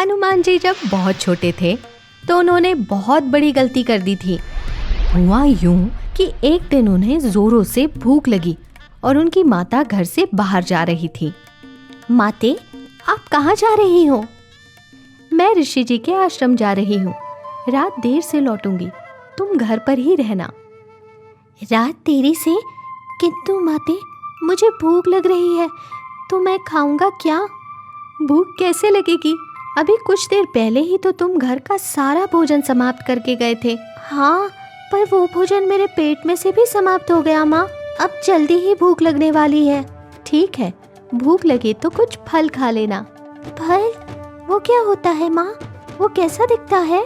हनुमान जी जब बहुत छोटे थे तो उन्होंने बहुत बड़ी गलती कर दी थी। हुआ यूं कि एक दिन उन्हें जोरों से भूख लगी और उनकी माता घर से बाहर जा रही थी। माते, आप कहाँ जा रही हो? मैं ऋषि जी के आश्रम जा रही हूँ, रात देर से लौटूंगी, तुम घर पर ही रहना। रात देरी से? किंतु माते, मुझे भूख लग रही है तो मैं खाऊंगा क्या? भूख कैसे लगेगी? अभी कुछ देर पहले ही तो तुम घर का सारा भोजन समाप्त करके गए थे। हाँ, पर वो भोजन मेरे पेट में से भी समाप्त हो गया माँ। अब जल्दी ही भूख लगने वाली है। ठीक है, भूख लगे तो कुछ फल खा लेना। फल? वो क्या होता है माँ? वो कैसा दिखता है?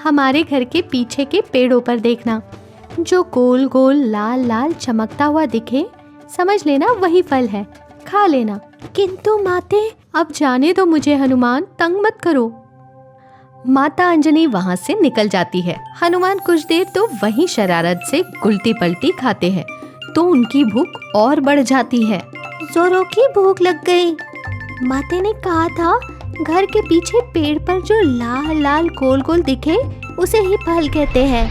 हमारे घर के पीछे के पेड़ों पर देखना, जो गोल गोल लाल लाल चमकता हुआ दिखे, समझ लेना वही फल है, खा लेना। किंतु माते, अब जाने दो मुझे हनुमान, तंग मत करो। माता अंजनी वहाँ से निकल जाती है। हनुमान कुछ देर तो वहीं शरारत से उल्टी पलटी खाते हैं तो उनकी भूख और बढ़ जाती है। जोरों की भूख लग गई। माते ने कहा था घर के पीछे पेड़ पर जो लाल लाल गोल गोल दिखे उसे ही फल कहते हैं।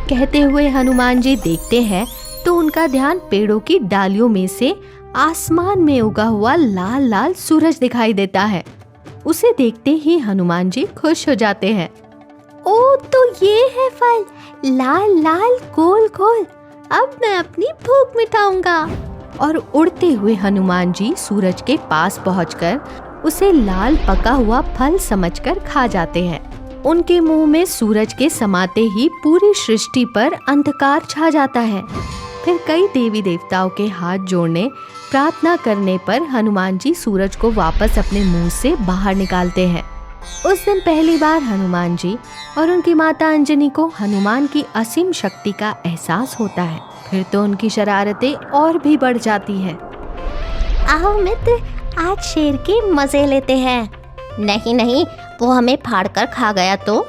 कहते हुए हनुमान जी देखते हैं तो उनका ध्यान पेड़ों की डालियों में से आसमान में उगा हुआ लाल लाल सूरज दिखाई देता है। उसे देखते ही हनुमान जी खुश हो जाते हैं। ओ, तो ये है फल, लाल लाल गोल गोल। अब मैं अपनी भूख मिटाऊंगा। और उड़ते हुए हनुमान जी सूरज के पास पहुंचकर उसे लाल पका हुआ फल समझकर खा जाते हैं। उनके मुंह में सूरज के समाते ही पूरी सृष्टि पर अंधकार छा जाता है। फिर कई देवी देवताओं के हाथ जोड़ने, प्रार्थना करने पर हनुमान जी सूरज को वापस अपने मुंह से बाहर निकालते हैं। उस दिन पहली बार हनुमान जी और उनकी माता अंजनी को हनुमान की असीम शक्ति का एहसास होता है। फिर तो उनकी शरारतें और भी बढ़ जाती है। आओ मित्र, आज शेर के मजे लेते हैं। नहीं नहीं, वो हमें फाड़ कर खा गया तो?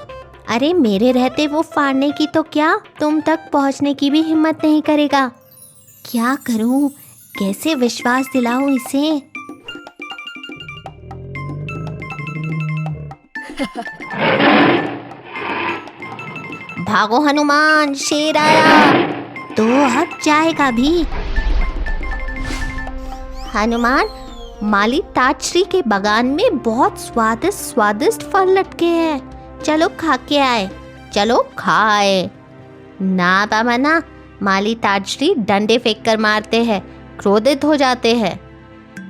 अरे मेरे रहते वो फाड़ने की तो क्या, तुम तक पहुंचने की भी हिम्मत नहीं करेगा। क्या करूं, कैसे विश्वास दिलाऊं इसे? भागो हनुमान, शेर आया। तो अब जाएगा भी। हनुमान, माली ताजश्री के बागान में बहुत स्वादिष्ट स्वादिष्ट फल लटके हैं, चलो खा के आए। चलो खाए। ना बाबा ना, माली ताजश्री डंडे फेंक कर मारते हैं, क्रोधित हो जाते हैं।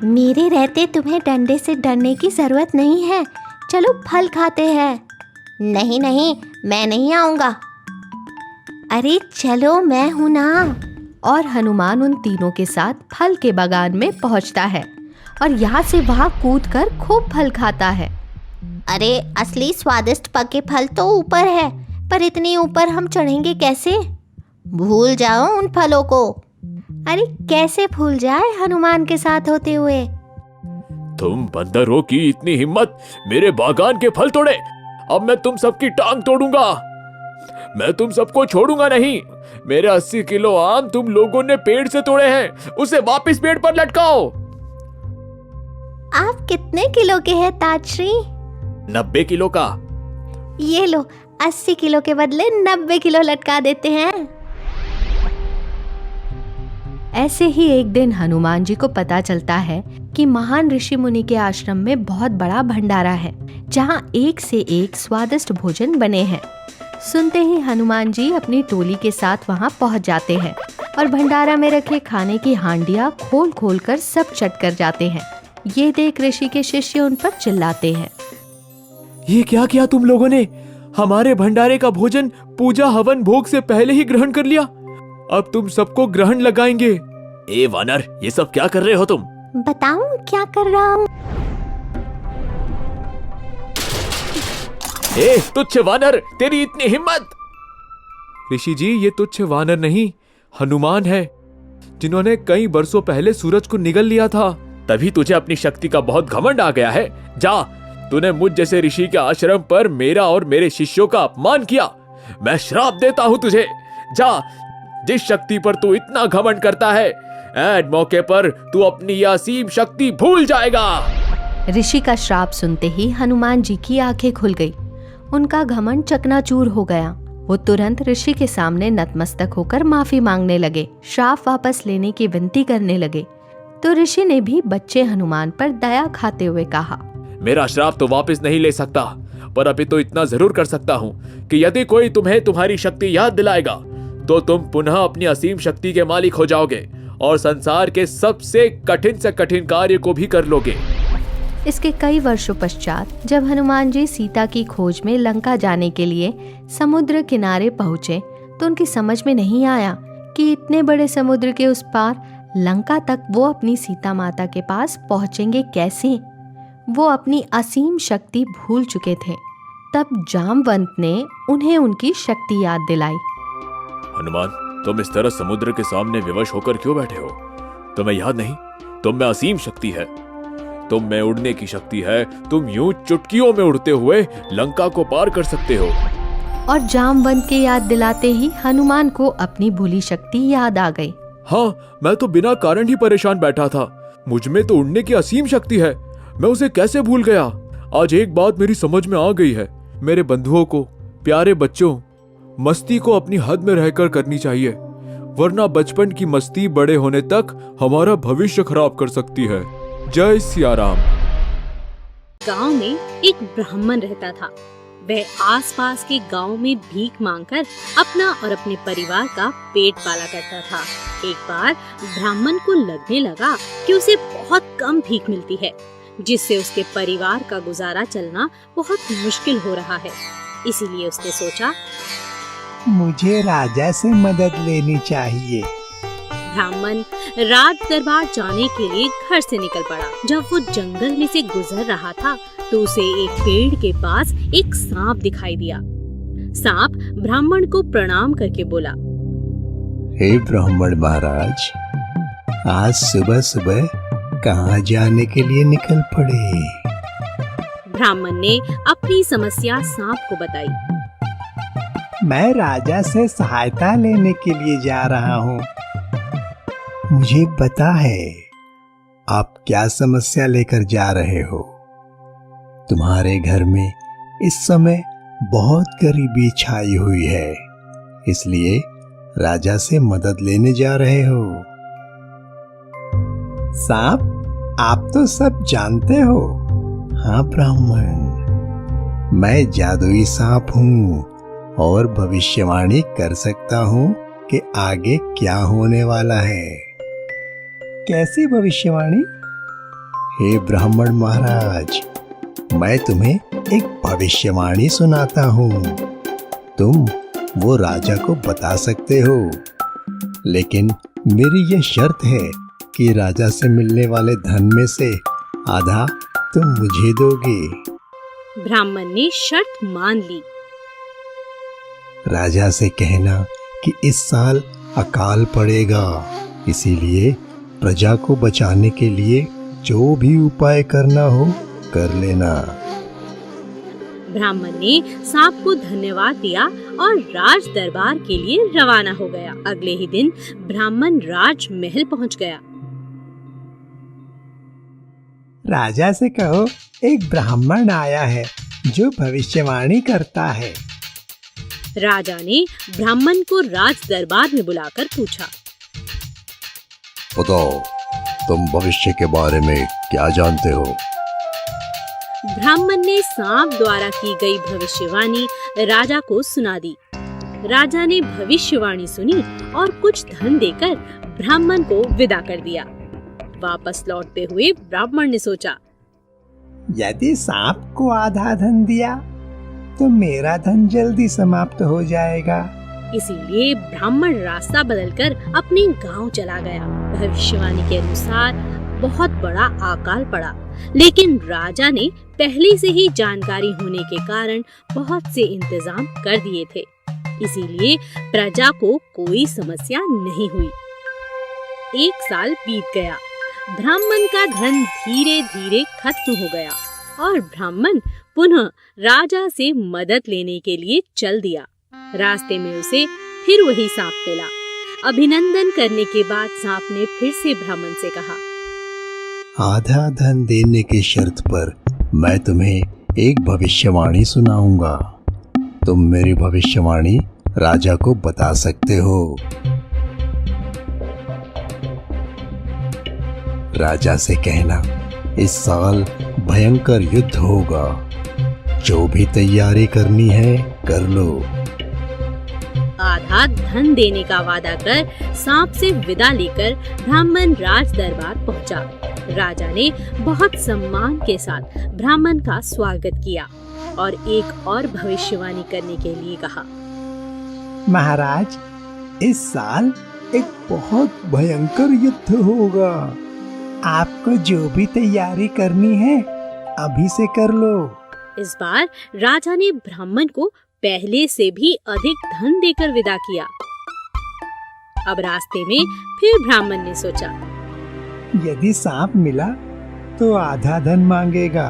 मेरे रहते तुम्हें डंडे से डरने की जरूरत नहीं है, चलो फल खाते हैं। नहीं नहीं, मैं नहीं आऊंगा। अरे चलो, मैं हूं ना। और हनुमान उन तीनों के साथ फल के बागान में पहुंचता है और यहाँ से वहाँ कूदकर खूब फल खाता है। अरे असली स्वादिष्ट पके फल तो ऊपर है, पर इतनी ऊपर हम चढ़ेंगे कैसे? भूल जाओ उन फलों को। अरे कैसे भूल जाए हनुमान के साथ होते हुए? तुम बंदरों की इतनी हिम्मत, मेरे बागान के फल तोड़े। अब मैं तुम सबकी टांग तोड़ूंगा। मैं तुम सबको छोड़ूंगा नहीं। मेरे 80 किलो आम तुम लोगों ने पेड़ से तोड़े हैं, उसे वापस पेड़ पर लटकाओ। आप कितने किलो के हैं ताजश्री? 90 किलो का। ये लो, 80 किलो के बदले 90 किलो लटका देते हैं। ऐसे ही एक दिन हनुमान जी को पता चलता है कि महान ऋषि मुनि के आश्रम में बहुत बड़ा भंडारा है, जहाँ एक से एक स्वादिष्ट भोजन बने हैं। सुनते ही हनुमान जी अपनी टोली के साथ वहाँ पहुँच जाते हैं और भंडारा में रखे खाने की हांडियाँ खोल खोल कर सब चट कर जाते हैं। ये देख ऋषि के शिष्य उन पर चिल्लाते हैं। ये क्या किया तुम लोगों ने? हमारे भंडारे का भोजन पूजा हवन भोग से पहले ही ग्रहण कर लिया। अब तुम सबको ग्रहण लगाएंगे। ए वानर, ये सब क्या कर रहे हो तुम? बताऊं क्या कर रहा हूँ? ए तुच्छ वानर, तेरी इतनी हिम्मत! ऋषि जी, ये तुच्छ वानर नहीं, हनुमान है, जिन्होंने कई वर्षों पहले सूरज को निगल लिया था। तभी तुझे अपनी शक्ति का बहुत घमंड आ गया है। जा, तूने मुझ जैसे ऋषि के आश्रम पर मेरा और मेरे शिष्यों का अपमान किया। मैं श्राप देता हूँ तुझे। जा, जिस शक्ति पर तू इतना घमंड करता है, ऐन मौके पर तू अपनी असीम शक्ति भूल जाएगा। ऋषि का श्राप सुनते ही हनुमान जी की आंखें खुल गई। उनका घमंड चकनाचूर हो गया। वो तुरंत ऋषि के सामने नतमस्तक होकर माफी मांगने लगे, श्राप वापस लेने की विनती करने लगे। तो ऋषि ने भी बच्चे हनुमान पर दया खाते हुए कहा, मेरा श्राप तो वापस नहीं ले सकता, पर अभी तो इतना जरूर कर सकता हूँ कि यदि कोई तुम्हें तुम्हारी शक्ति याद दिलाएगा तो तुम पुनः अपनी असीम शक्ति के मालिक हो जाओगे और संसार के सबसे कठिन से कठिन कार्य को भी कर लोगे। इसके कई वर्षों पश्चात जब हनुमान जी सीता की खोज में लंका जाने के लिए समुद्र किनारे पहुंचे तो उनकी समझ में नहीं आया कि इतने बड़े समुद्र के उस पार लंका तक वो अपनी सीता माता के पास पहुंचेंगे कैसे। वो अपनी असीम शक्ति भूल चुके थे। तब जामवंत ने उन्हें उनकी शक्ति याद दिलाई। हनुमान, तुम इस तरह समुद्र के सामने विवश होकर क्यों बैठे हो? तुम्हें याद नहीं, तुम में असीम शक्ति है, तुम में उड़ने की शक्ति है। तुम यूं चुटकियों में उड़ते हुए लंका को पार कर सकते हो। और जामवंत के याद दिलाते ही हनुमान को अपनी भूली शक्ति याद आ गई। हाँ, मैं तो बिना कारण ही परेशान बैठा था। मुझ में तो उड़ने की असीम शक्ति है, मैं उसे कैसे भूल गया? आज एक बात मेरी समझ में आ गई है। मेरे बंधुओं को, प्यारे बच्चों, मस्ती को अपनी हद में रहकर करनी चाहिए, वरना बचपन की मस्ती बड़े होने तक हमारा भविष्य खराब कर सकती है। जय सिया राम। गांव में एक ब्राह्मण रहता था। वह आसपास के गांव में भीख मांगकर अपना और अपने परिवार का पेट पाला करता था। एक बार ब्राह्मण को लगने लगा कि उसे बहुत कम भीख मिलती है, जिससे उसके परिवार का गुजारा चलना बहुत मुश्किल हो रहा है। इसीलिए उसने सोचा, मुझे राजा से मदद लेनी चाहिए। ब्राह्मण राज दरबार जाने के लिए घर से निकल पड़ा। जब वो जंगल में से गुजर रहा था तो उसे एक पेड़ के पास एक सांप दिखाई दिया। सांप ब्राह्मण को प्रणाम करके बोला, हे ब्राह्मण महाराज, आज सुबह सुबह कहाँ जाने के लिए निकल पड़े? ब्राह्मण ने अपनी समस्या सांप को बताई। मैं राजा से सहायता लेने के लिए जा रहा हूँ। मुझे पता है आप क्या समस्या लेकर जा रहे हो। तुम्हारे घर में इस समय बहुत गरीबी छाई हुई है, इसलिए राजा से मदद लेने जा रहे हो। सांप, आप तो सब जानते हो। हाँ ब्राह्मण, मैं जादुई सांप हूँ और भविष्यवाणी कर सकता हूँ कि आगे क्या होने वाला है। कैसी भविष्यवाणी? हे ब्राह्मण महाराज, मैं तुम्हें एक भविष्यवाणी सुनाता हूँ। तुम वो राजा को बता सकते हो, लेकिन मेरी ये शर्त है कि राजा से मिलने वाले धन में से आधा तुम मुझे दोगे। ब्राह्मण ने शर्त मान ली। राजा से कहना कि इस साल अकाल पड़ेगा, इसीलिए प्रजा को बचाने के लिए जो भी उपाय करना हो कर लेना। ब्राह्मण ने सांप को धन्यवाद दिया और राज दरबार के लिए रवाना हो गया। अगले ही दिन ब्राह्मण राज महल पहुंच गया। राजा से कहो एक ब्राह्मण आया है जो भविष्यवाणी करता है। राजा ने ब्राह्मण को राज दरबार में बुलाकर पूछा, बताओ, तुम भविष्य के बारे में क्या जानते हो? ब्राह्मण ने सांप द्वारा की गई भविष्यवाणी राजा को सुना दी। राजा ने भविष्यवाणी सुनी और कुछ धन देकर ब्राह्मण को विदा कर दिया। वापस लौटते हुए ब्राह्मण ने सोचा, यदि सांप को आधा धन दिया तो मेरा धन जल्दी समाप्त हो जाएगा। इसीलिए ब्राह्मण रास्ता बदलकर अपने गांव चला गया। भविष्यवाणी के अनुसार बहुत बड़ा अकाल पड़ा, लेकिन राजा ने पहले से ही जानकारी होने के कारण बहुत से इंतजाम कर दिए थे, इसीलिए प्रजा को कोई समस्या नहीं हुई। एक साल बीत गया। ब्राह्मण का धन धीरे धीरे खत्म हो गया और ब्राह्मण पुनः राजा से मदद लेने के लिए चल दिया। रास्ते में उसे फिर वही सांप मिला। अभिनंदन करने के बाद सांप ने फिर से ब्राह्मण से कहा, आधा धन देने की शर्त पर मैं तुम्हें एक भविष्यवाणी सुनाऊंगा। तुम मेरी भविष्यवाणी राजा को बता सकते हो। राजा से कहना, इस साल भयंकर युद्ध होगा, जो भी तैयारी करनी है कर लो। आधा धन देने का वादा कर सांप से विदा लेकर ब्राह्मण राज दरबार पहुंचा। राजा ने बहुत सम्मान के साथ ब्राह्मण का स्वागत किया और एक और भविष्यवाणी करने के लिए कहा। महाराज, इस साल एक बहुत भयंकर युद्ध होगा। आपको जो भी तैयारी करनी है अभी से कर लो। इस बार राजा ने ब्राह्मण को पहले से भी अधिक धन देकर विदा किया। अब रास्ते में फिर ब्राह्मण ने सोचा, यदि सांप मिला तो आधा धन मांगेगा।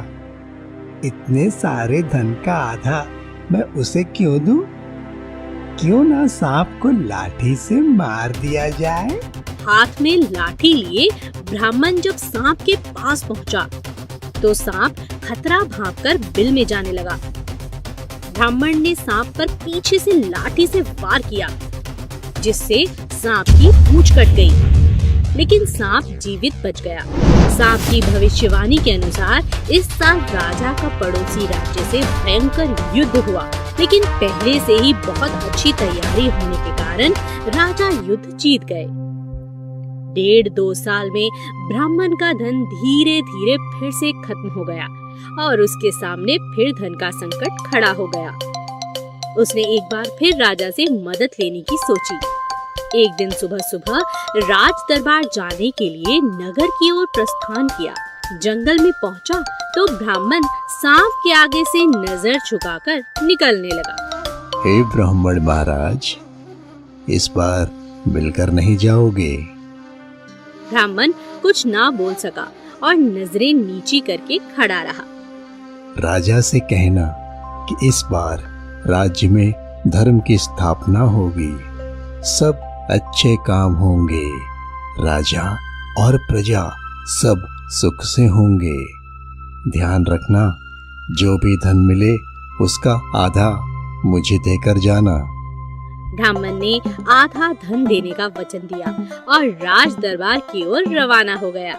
इतने सारे धन का आधा मैं उसे क्यों दूं? क्यों ना सांप को लाठी से मार दिया जाए। हाथ में लाठी लिए ब्राह्मण जब सांप के पास पहुंचा तो सांप खतरा भांपकर बिल में जाने लगा। ब्राह्मण ने सांप पर पीछे से लाठी से वार किया, जिससे सांप की पूंछ कट गई, लेकिन सांप जीवित बच गया। सांप की भविष्यवाणी के अनुसार इस साल राजा का पड़ोसी राज्य से भयंकर युद्ध हुआ, लेकिन पहले से ही बहुत अच्छी तैयारी होने के कारण राजा युद्ध जीत गए। 1.5-2 साल में ब्राह्मण का धन धीरे धीरे फिर से खत्म हो गया और उसके सामने फिर धन का संकट खड़ा हो गया। उसने एक बार फिर राजा से मदद लेने की सोची। एक दिन सुबह सुबह राज दरबार जाने के लिए नगर की ओर प्रस्थान किया। जंगल में पहुंचा तो ब्राह्मण सांप के आगे से नजर झुकाकर निकलने लगा। हे ब्राह्मण महाराज, इस बार मिलकर नहीं जाओगे? ब्राह्मण कुछ ना बोल सका और नजरें नीची करके खड़ा रहा। राजा से कहना कि इस बार राज्य में धर्म की स्थापना होगी, सब अच्छे काम होंगे, राजा और प्रजा सब सुख से होंगे। ध्यान रखना, जो भी धन मिले उसका आधा मुझे देकर जाना। ब्राह्मण ने आधा धन देने का वचन दिया और राज दरबार की ओर रवाना हो गया।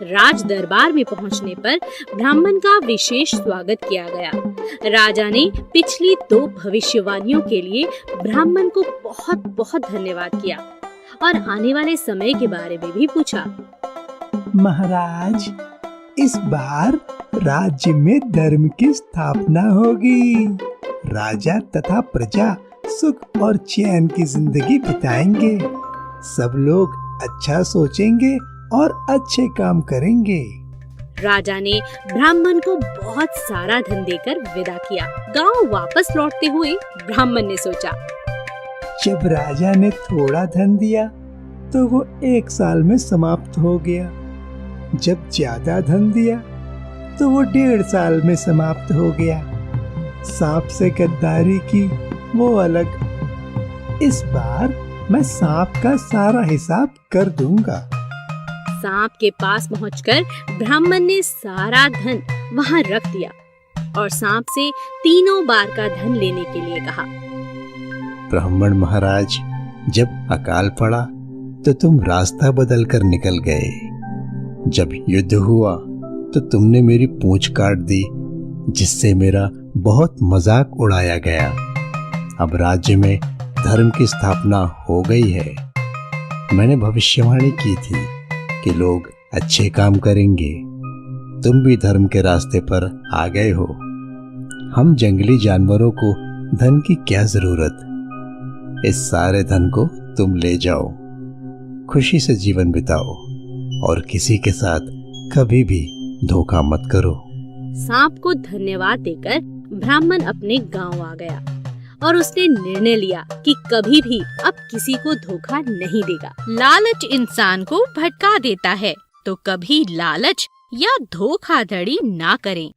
राज दरबार में पहुंचने पर ब्राह्मण का विशेष स्वागत किया गया। राजा ने पिछली 2 भविष्यवाणियों के लिए ब्राह्मण को बहुत बहुत धन्यवाद किया और आने वाले समय के बारे में भी पूछा। महाराज, इस बार राज्य में धर्म की स्थापना होगी। राजा तथा प्रजा सुख और चैन की जिंदगी बिताएंगे। सब लोग अच्छा सोचेंगे और अच्छे काम करेंगे। राजा ने ब्राह्मण को बहुत सारा धन देकर विदा किया। गांव वापस लौटते हुए ब्राह्मण ने सोचा, जब राजा ने थोड़ा धन दिया तो वो 1 साल में समाप्त हो गया। जब ज्यादा धन दिया तो वो 1.5 साल में समाप्त हो गया। सांप से गद्दारी की वो अलग। इस बार मैं सांप का सारा हिसाब कर दूंगा। सांप के पास पहुंचकर ब्राह्मण ने सारा धन वहां रख दिया और सांप से 3 बार का धन लेने के लिए कहा। ब्राह्मण महाराज, जब अकाल पड़ा तो तुम रास्ता बदल कर निकल गए। जब युद्ध हुआ तो तुमने मेरी पूंछ काट दी, जिससे मेरा बहुत मजाक उड़ाया गया। अब राज्य में धर्म की स्थापना हो गई है। मैंने भविष्यवाणी की थी कि लोग अच्छे काम करेंगे। तुम भी धर्म के रास्ते पर आ गए हो। हम जंगली जानवरों को धन की क्या जरूरत। इस सारे धन को तुम ले जाओ, खुशी से जीवन बिताओ और किसी के साथ कभी भी धोखा मत करो। सांप को धन्यवाद देकर ब्राह्मण अपने गांव आ गया और उसने निर्णय लिया कि कभी भी अब किसी को धोखा नहीं देगा। लालच इंसान को भटका देता है, तो कभी लालच या धोखाधड़ी ना करें।